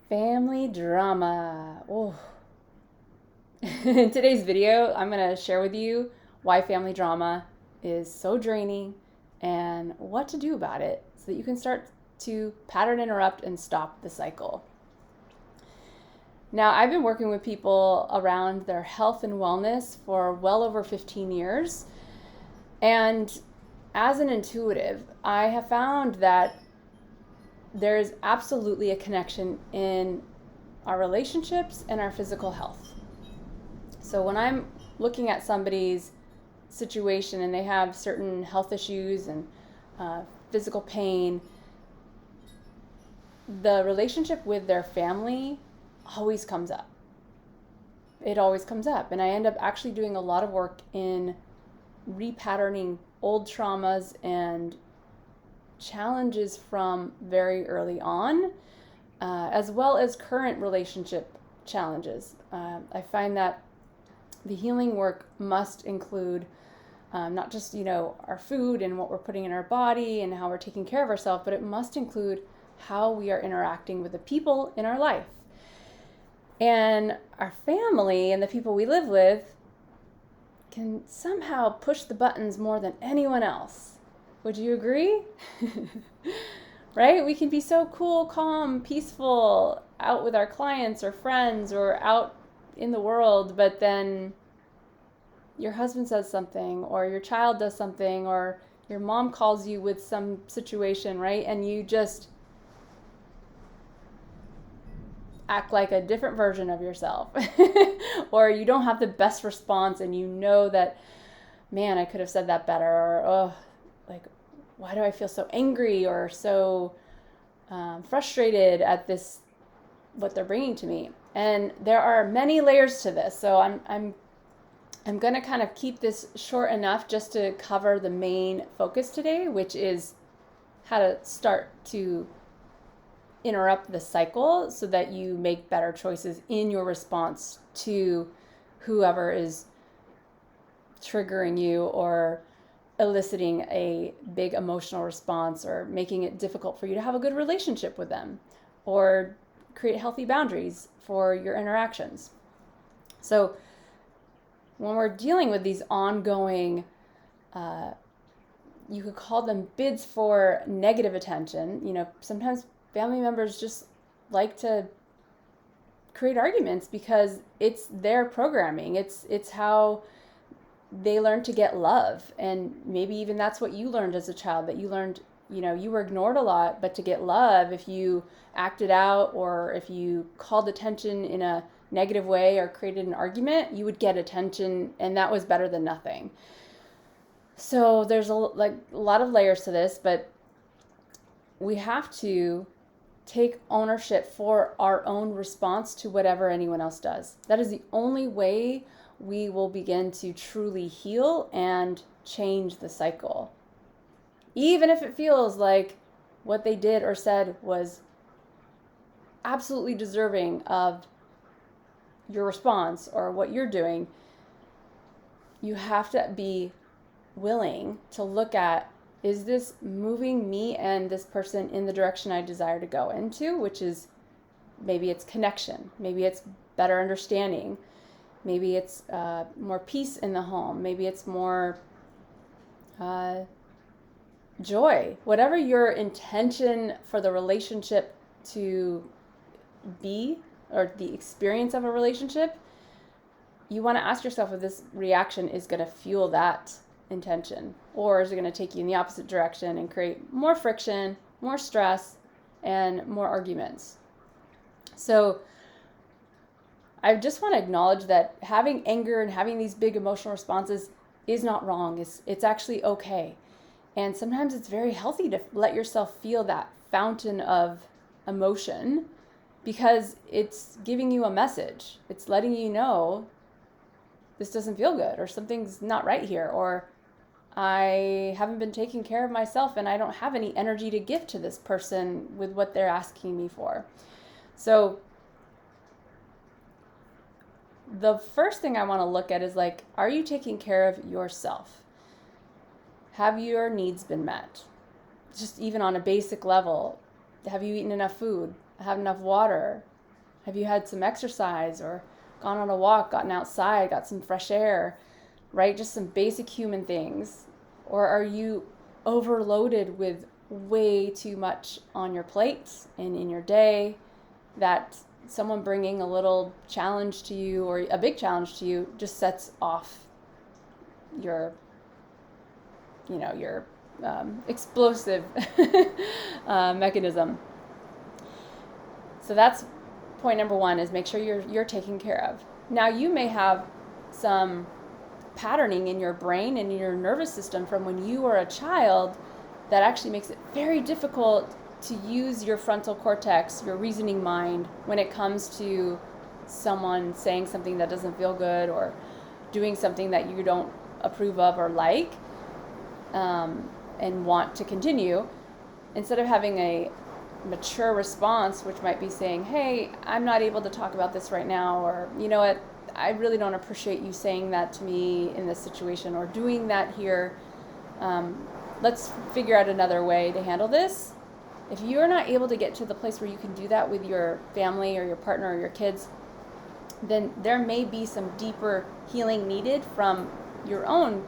Family drama. Oh. In today's video, I'm going to share with you why family drama is so draining and what to do about it so that you can start to pattern interrupt and stop the cycle. Now, I've been working with people around their health and wellness for well over 15 years. And as an intuitive, I have found that there's absolutely a connection in our relationships and our physical health. So when I'm looking at somebody's situation and they have certain health issues and physical pain, the relationship with their family always comes up. It always comes up. And I end up actually doing a lot of work in repatterning old traumas and challenges from very early on, as well as current relationship challenges. I find that the healing work must include not just, our food and what we're putting in our body and how we're taking care of ourselves, but it must include how we are interacting with the people in our life. And our family and the people we live with can somehow push the buttons more than anyone else. Would you agree? Right? We can be so cool, calm, peaceful out with our clients or friends or out in the world, but then your husband says something or your child does something or your mom calls you with some situation, right? And you just act like a different version of yourself. Or you don't have the best response and you know that, man, I could have said that better, or, oh, like, why do I feel so angry or so frustrated at this, what they're bringing to me? And there are many layers to this. So I'm going to kind of keep this short enough just to cover the main focus today, which is how to start to interrupt the cycle so that you make better choices in your response to whoever is triggering you or eliciting a big emotional response or making it difficult for you to have a good relationship with them or create healthy boundaries for your interactions. So when we're dealing with these ongoing, you could call them bids for negative attention. Sometimes family members just like to create arguments because it's their programming. It's how they learn to get love. And maybe even that's what you learned as a child, that you learned, you were ignored a lot, but to get love, if you acted out or if you called attention in a negative way or created an argument, you would get attention, and that was better than nothing. So there's a lot of layers to this, but we have to take ownership for our own response to whatever anyone else does. That is the only way we will begin to truly heal and change the cycle. Even if it feels like what they did or said was absolutely deserving of your response or what you're doing, you have to be willing to look at, is this moving me and this person in the direction I desire to go into, which is maybe it's connection, maybe it's better understanding, maybe it's more peace in the home, maybe it's more joy, whatever your intention for the relationship to be or the experience of a relationship, you want to ask yourself if this reaction is going to fuel that intention, or is it going to take you in the opposite direction and create more friction, more stress, and more arguments. So I just want to acknowledge that having anger and having these big emotional responses is not wrong. It's actually okay. And sometimes it's very healthy to let yourself feel that fountain of emotion because it's giving you a message. It's letting you know this doesn't feel good, or something's not right here, or I haven't been taking care of myself and I don't have any energy to give to this person with what they're asking me for. So the first thing I want to look at is are you taking care of yourself? Have your needs been met? Just even on a basic level, have you eaten enough food? Have enough water? Have you had some exercise or gone on a walk, gotten outside, got some fresh air, right? Just some basic human things. Or are you overloaded with way too much on your plate and in your day that someone bringing a little challenge to you or a big challenge to you just sets off your, your explosive mechanism. So that's point number one, is make sure you're taken care of. Now you may have some patterning in your brain and in your nervous system from when you were a child that actually makes it very difficult to use your frontal cortex, your reasoning mind, when it comes to someone saying something that doesn't feel good or doing something that you don't approve of or like, and want to continue. Instead of having a mature response, which might be saying, hey, I'm not able to talk about this right now, or you know what, I really don't appreciate you saying that to me in this situation or doing that here. Let's figure out another way to handle this. If you're not able to get to the place where you can do that with your family or your partner or your kids, then there may be some deeper healing needed from your own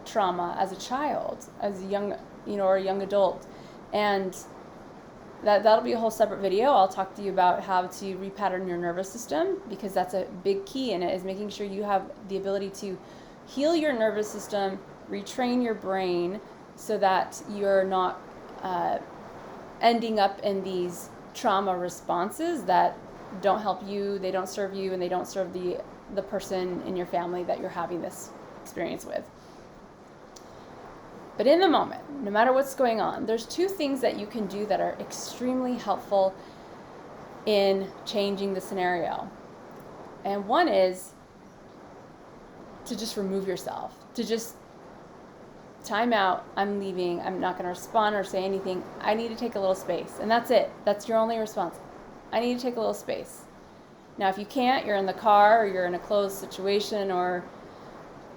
trauma as a child, as a young, or a young adult. And that'll be a whole separate video. I'll talk to you about how to repattern your nervous system, because that's a big key in it, is making sure you have the ability to heal your nervous system, retrain your brain, so that you're not ending up in these trauma responses that don't help you, they don't serve you, and they don't serve the person in your family that you're having this experience with. But in the moment, no matter what's going on, there's two things that you can do that are extremely helpful in changing the scenario. And one is to just remove yourself, to just time out. I'm leaving. I'm not going to respond or say anything. I need to take a little space. And that's it. That's your only response. I need to take a little space. Now, if you can't, you're in the car or you're in a closed situation, or,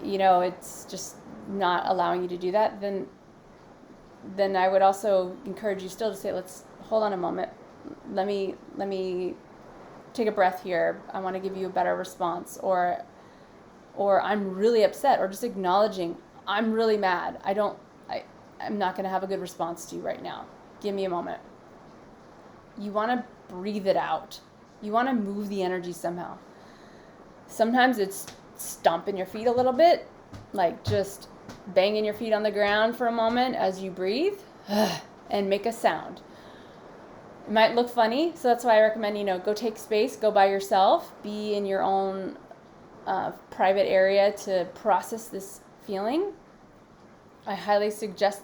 it's just not allowing you to do that, then I would also encourage you still to say, let's hold on a moment. Let me take a breath here. I want to give you a better response, or I'm really upset, or just acknowledging I'm really mad. I'm not going to have a good response to you right now. Give me a moment. You want to breathe it out. You want to move the energy somehow. Sometimes it's stomping your feet a little bit, like just banging your feet on the ground for a moment as you breathe and make a sound. It might look funny, so that's why I recommend, go take space, go by yourself, be in your own private area to process this feeling. I highly suggest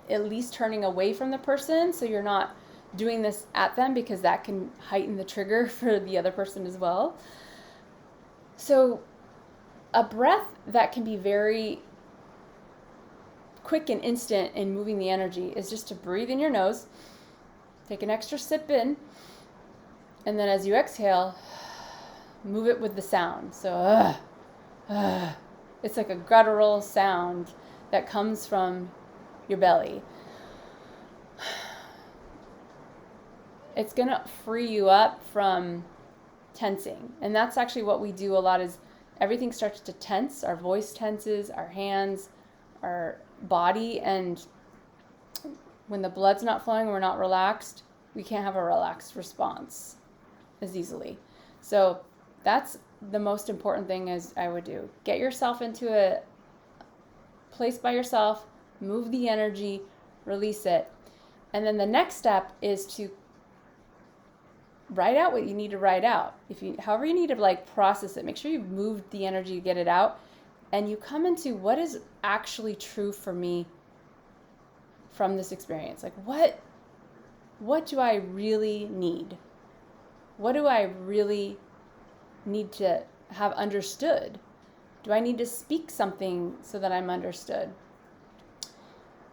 at least turning away from the person so you're not doing this at them, because that can heighten the trigger for the other person as well. So a breath that can be very quick and instant in moving the energy is just to breathe in your nose, take an extra sip in, and then as you exhale, move it with the sound. So it's like a guttural sound that comes from your belly. It's going to free you up from tensing. And that's actually what we do a lot, is everything starts to tense. Our voice tenses, our hands, our body. And when the blood's not flowing, we're not relaxed, we can't have a relaxed response as easily. So that's the most important thing is I would do. Get yourself into a place by yourself, move the energy, release it. And then the next step is to write out what you need to write out. However you need to process it, make sure you've moved the energy to get it out, and you come into what is actually true for me from this experience. Like what do I really need? What do I really need to have understood? Do I need to speak something so that I'm understood?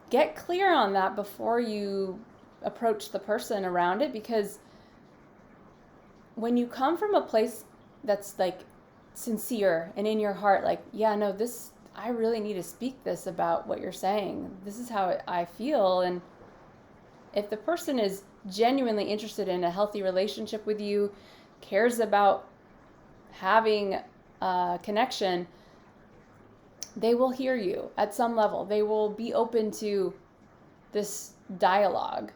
Get clear on that before you approach the person around it, because when you come from a place that's sincere and in your heart, I really need to speak this about what you're saying. This is how I feel. And if the person is genuinely interested in a healthy relationship with you, cares about having a connection, they will hear you at some level. They will be open to this dialogue.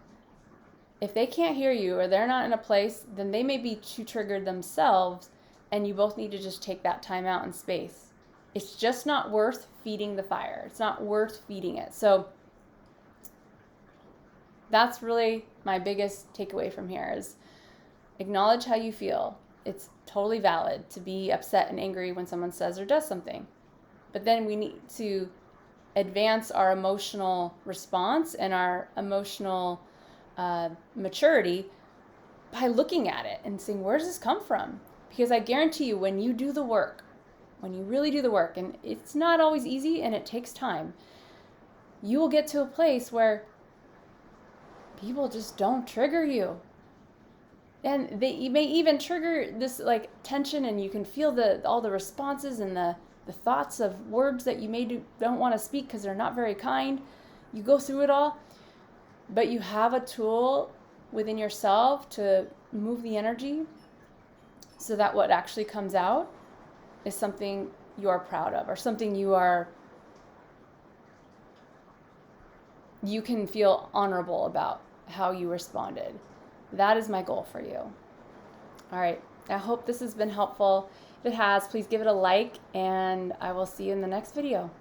If they can't hear you or they're not in a place, then they may be too triggered themselves, and you both need to just take that time out and space. It's just not worth feeding the fire. It's not worth feeding it. So that's really my biggest takeaway from here is acknowledge how you feel. It's totally valid to be upset and angry when someone says or does something. But then we need to advance our emotional response and our emotional maturity by looking at it and saying, where does this come from? Because I guarantee you, when you do the work, when you really do the work, and it's not always easy and it takes time, you will get to a place where people just don't trigger you. And you may even trigger this like tension, and you can feel all the responses and the thoughts of words that you don't want to speak because they're not very kind. You go through it all, but you have a tool within yourself to move the energy so that what actually comes out is something you are proud of, or something you can feel honorable about how you responded. That is my goal for you. All right. I hope this has been helpful. If it has, please give it a like, and I will see you in the next video.